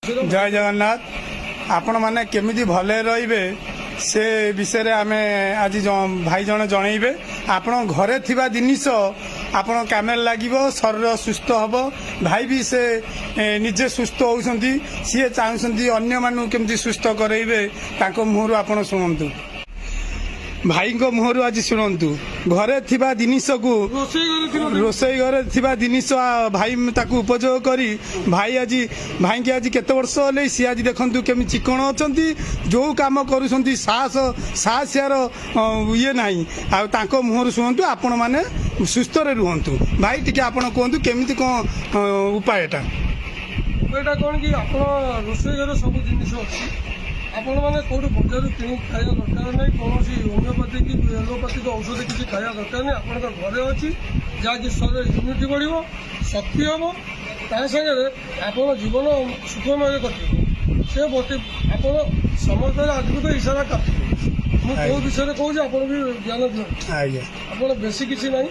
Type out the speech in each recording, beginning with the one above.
जय जगन्नाथ आपण मैंने केमिति भले रहिबे से विषय रे आमे आज भाई जन जनइबे आपण घरे थिबा जिनिस आपण कामे लागिबो शरीर सुस्थ हबो भाई भी से निजे सुस्थ होउसंती सी चाहउसंती अन्य मानु केमिति सुस्थ करइबे ताको मुहरु आपण सुनंतु भाई को मुहरु आज शुणु घरे थिबा जिनिस को रोसई घरे थिबा जिनिस भाई ताकू उपयोग करी भाई आज भाई के आज केते वर्ष होले सी आज देखंतु केमि चिकण अछंती जो काम करूसंती साहस यार ये नाही आ ताको मुहरु शुणु आपण माने सुस्थ रे रुहंतु भाई टिके आपण कहंतु केमिति कोन उपायटा एटा कोन कि आपण रोसई घरे सब जिनिस अछि आपण मैंने कौट बजार कि खाया दरकार नहीं कौन होमियोपैथी कि एलोपैथिक औषध किसी खाया दरकार नहीं आप घरे अच्छी जहाँकि शरीर इम्यूनिटी बढ़ो शक्ति हम तांगे आप जीवन सुखमय कटे से आप समझदार आज तो इशारा काफी मुझे विषय कहूँ आप ज्ञान दिखाई आप बेसी किसी ना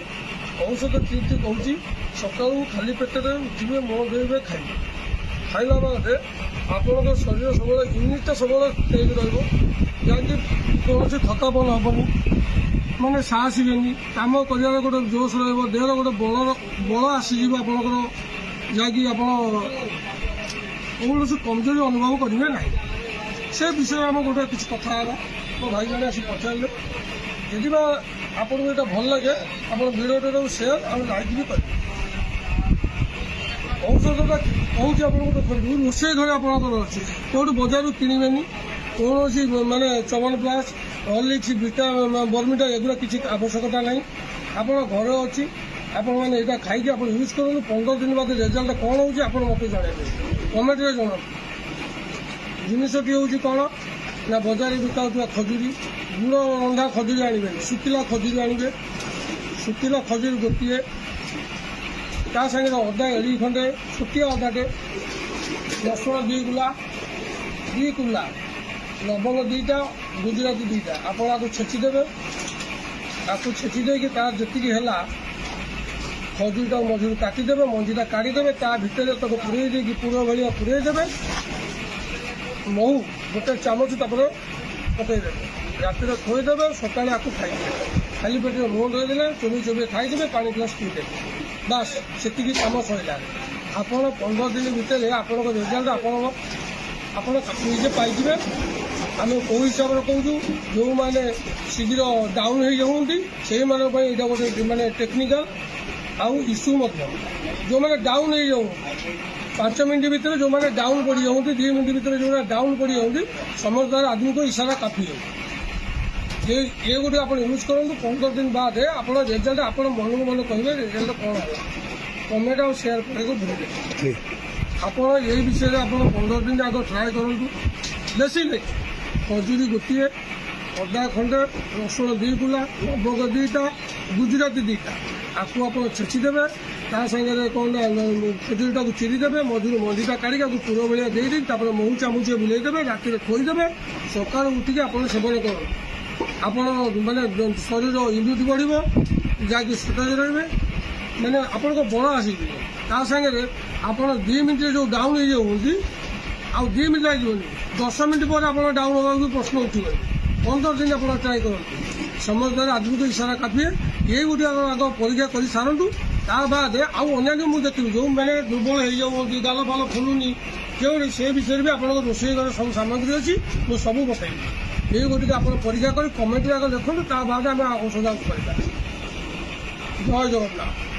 औषध ठीक ठीक कहूँ सका खाली पेटे उठे मुँह धोबे खाइबे खाइला बाद आपणकर शरीर सब इम्यूनिटा सब तेज रही कौन थकापन हेनी मानने साहस हुए कम कर गोटे जोश रेहर गोटे बल आसीज आपणकर जहाँकि आप कौन कमजोरी अनुभव करेंगे ना से विषय आम गोटे किसी कथा है मो भाई मैंने आस पचारे यदि आपको यहाँ भल लगे आप भिडियो सेयार और लाइक भी करेंगे औषधटा कौन आपको देखो रोसई घर आपंकर अच्छे कौट बजार किणवेनि कौन मानने चमन प्लस हॉर्लिक्स विटा बर्मिटा एगुड़ा किसी आवश्यकता ना आप घरे अच्छी आपण मैंने यहाँ खाई आप यूज करूँ 15 दिन बाद रेजल्ट कौन हो मत जानते कमेंट में जना जिनसटी हूँ कौन ना बजार बिका खजुरी गुड़ रंधा खजुरी आने शुखिला खजुरी आने शुखिला खजुरी गोटे ता सागे अदा एड़ी खंडे छुटिया अदाटे रसुण 2 कुला लवंग 2टा गुजराती 2टा आप छेचिदेवे आपको छेचिदे जी है खजुरीटा मझुर काटिदेवे मंजीटा काढ़ीदेवे ता भितर तक पुरे देगी पूरा भाया पुरे देवे महू गोटे चामच पकईदे रातिर खोईदेवे सका आपको खाइदेवे खाली पेटे मुँह धोईदे चोबी खाईदेवे पानी ग्लास पीदेवे बास से कम सैला आप 15 दिन भितर आपण रिजल्ट आप निजे पाइबे आम कौ हिसाब से कहूँ जो मैंने शीघ्र डाउन हो जाती से गोटे मानने टेक्निकाल आउ इश्यू जो मैंने डाउन हो जाऊँ 5 मिनट भितर जो मैंने डाउन पड़ जाती 2 मिनट भितर जो डाउन पड़ जाती समझदार आदमी को इशारा काफी है ये गोटे आप यूज करूँ 15 दिन बाद आप रिजल्ट आप मन को मन कहे रिजल्ट कौन है कमेंट और सेयार करने भूल आप यही विषय आप 15 दिन आगे ट्राए करूँ बेसी नहीं खजुरी गोटे अदा खंडे रसुण 2 कुला लवंग 2टा गुजराती 2टा आपको आप छेचिदेवे ता सागे कौन खजुरीटा को चिरीदेवे मधुर मंजीटा काढ़ी पूरा भाया देदें महू चामुचे बुलेदेवे रातिर खोईदेवे सका उठिक आप सेवन कर आप मानने शरीर इम्यूनिटी बढ़ो जहाँकि सतेज रे मैंने आप बल आसी सागे आप 2 मिनट जो डाउन हो जाती आउ 2 मिनट लगे 10 मिनट पर आप डाउन होगा प्रश्न उठे 15 दिन आप ट्राए करूँ समझदार आदमी को इशारा काफी है ये गोटे आग परीक्षा कर सारूँ ता बाद आने मुझे देखी जो मैंने दुर्बल हो जाती गाल फाल फुलूनी क्यों से विषय भी आप रोसई घर सब सामग्री अच्छी मुझे सब बताइए ये गोटे आप परीक्षा कर कमेंट आगे लिखुन ता बाद आम औषध कर जय जगन्नाथ।